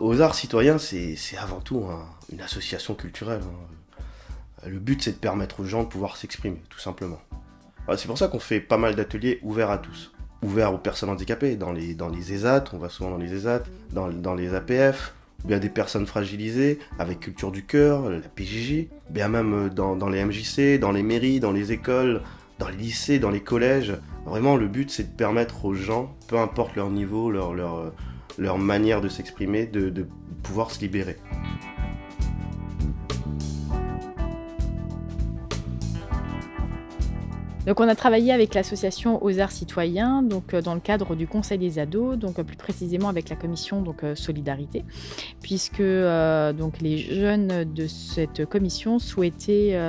Aux Arts Citoyens, c'est avant tout une association culturelle, hein. Le but, c'est de permettre aux gens de pouvoir s'exprimer, tout simplement. C'est pour ça qu'on fait pas mal d'ateliers ouverts à tous. Ouverts aux personnes handicapées, dans les ESAT, on va souvent dans les ESAT, dans les APF, ou bien des personnes fragilisées, avec Culture du Cœur, la PJJ, bien même dans les MJC, dans les mairies, dans les écoles, dans les lycées, dans les collèges. Vraiment, le but, c'est de permettre aux gens, peu importe leur niveau, leur manière de s'exprimer, de pouvoir se libérer. Donc on a travaillé avec l'association Aux Arts Citoyens, donc dans le cadre du Conseil des ados, donc plus précisément avec la commission Solidarité, puisque donc les jeunes de cette commission souhaitaient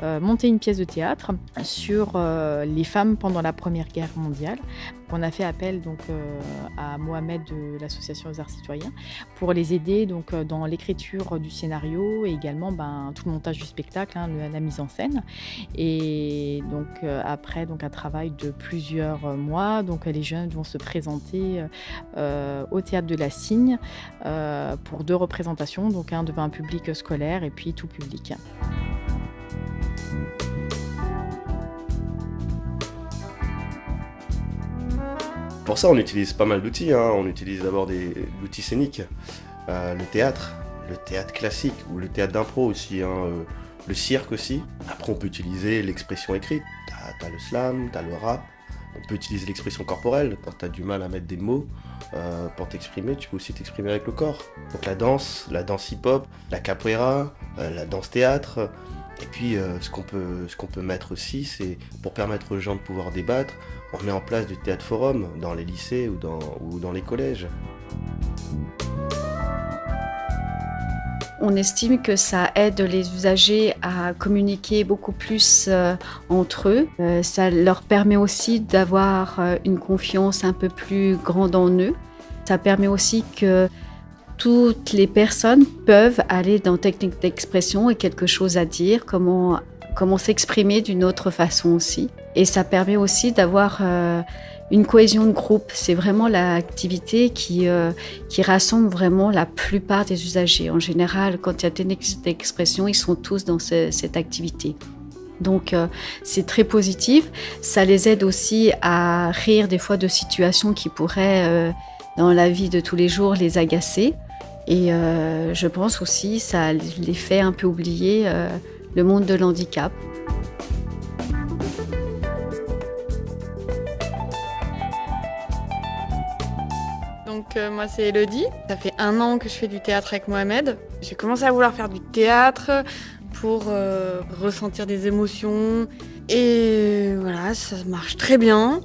monter une pièce de théâtre sur les femmes pendant la Première Guerre mondiale. On a fait appel donc à Mohamed de l'association Aux Arts Citoyens pour les aider donc dans l'écriture du scénario et également tout le montage du spectacle, la mise en scène. Et donc après un travail de plusieurs mois, donc les jeunes vont se présenter au théâtre de la Cygne pour 2 représentations, donc devant un public scolaire et puis tout public. Pour ça, on utilise pas mal d'outils, hein. On utilise d'abord l'outil scénique, le théâtre classique ou le théâtre d'impro aussi, hein, le cirque aussi. Après, on peut utiliser l'expression écrite. T'as le slam, t'as le rap. On peut utiliser l'expression corporelle. Quand t'as du mal à mettre des mots pour t'exprimer, tu peux aussi t'exprimer avec le corps. Donc la danse hip-hop, la capoeira, la danse théâtre. Et puis ce qu'on peut mettre aussi, c'est pour permettre aux gens de pouvoir débattre, on met en place du théâtre forum dans les lycées ou dans les collèges. On estime que ça aide les usagers à communiquer beaucoup plus entre eux. Ça leur permet aussi d'avoir une confiance un peu plus grande en eux. Ça permet aussi que toutes les personnes peuvent aller dans technique d'expression et quelque chose à dire, comment s'exprimer d'une autre façon aussi. Et ça permet aussi d'avoir une cohésion de groupe. C'est vraiment l'activité qui rassemble vraiment la plupart des usagers. En général, quand il y a technique d'expression, ils sont tous dans cette activité. Donc c'est très positif. Ça les aide aussi à rire des fois de situations qui pourraient, dans la vie de tous les jours, les agacer. Et je pense aussi ça les fait un peu oublier le monde de l'handicap. Donc moi c'est Elodie, ça fait 1 an que je fais du théâtre avec Mohamed. J'ai commencé à vouloir faire du théâtre pour ressentir des émotions et voilà, ça marche très bien.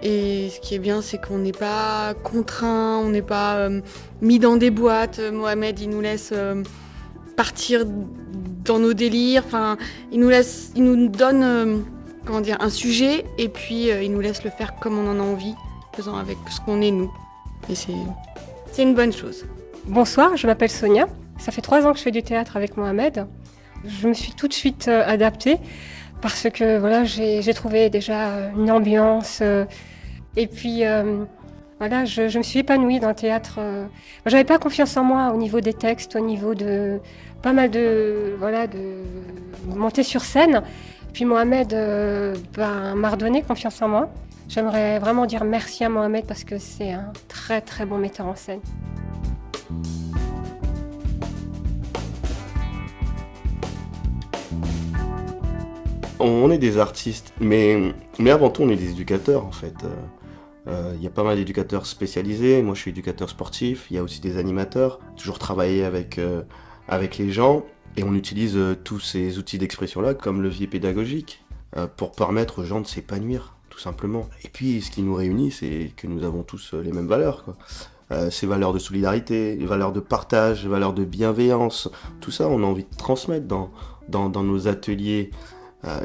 Et ce qui est bien, c'est qu'on n'est pas contraint, on n'est pas mis dans des boîtes. Mohamed, il nous laisse partir dans nos délires. Enfin, il nous donne un sujet et puis il nous laisse le faire comme on en a envie, faisant avec ce qu'on est nous. Et c'est une bonne chose. Bonsoir, je m'appelle Sonia. Ça fait 3 ans que je fais du théâtre avec Mohamed. Je me suis tout de suite adaptée parce que voilà, j'ai trouvé déjà une ambiance. Et puis voilà, je me suis épanouie dans le théâtre. J'avais pas confiance en moi au niveau des textes, au niveau de pas mal de monter sur scène. Puis Mohamed m'a redonné confiance en moi. J'aimerais vraiment dire merci à Mohamed parce que c'est un très très bon metteur en scène. On est des artistes, mais avant tout on est des éducateurs en fait. Il y a pas mal d'éducateurs spécialisés, moi je suis éducateur sportif, il y a aussi des animateurs, toujours travailler avec les gens, et on utilise tous ces outils d'expression-là comme levier pédagogique pour permettre aux gens de s'épanouir, tout simplement. Et puis ce qui nous réunit, c'est que nous avons tous les mêmes valeurs, quoi. Ces valeurs de solidarité, les valeurs de partage, les valeurs de bienveillance, tout ça on a envie de transmettre dans nos ateliers.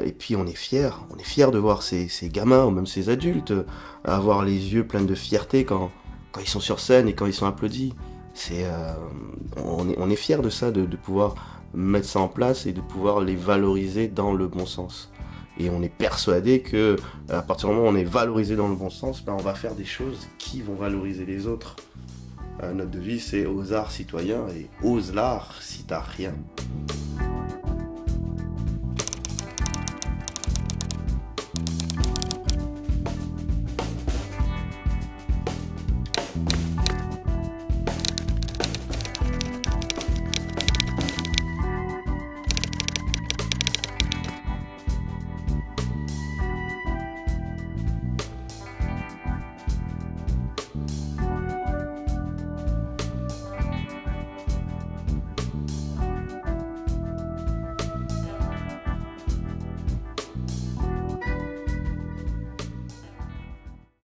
Et puis on est fiers de voir ces gamins ou même ces adultes avoir les yeux pleins de fierté quand ils sont sur scène et quand ils sont applaudis. On est fiers de ça, de pouvoir mettre ça en place et de pouvoir les valoriser dans le bon sens. Et on est persuadé que à partir du moment où on est valorisé dans le bon sens, on va faire des choses qui vont valoriser les autres. Notre devise, c'est aux arts citoyens et ose l'art si t'as rien.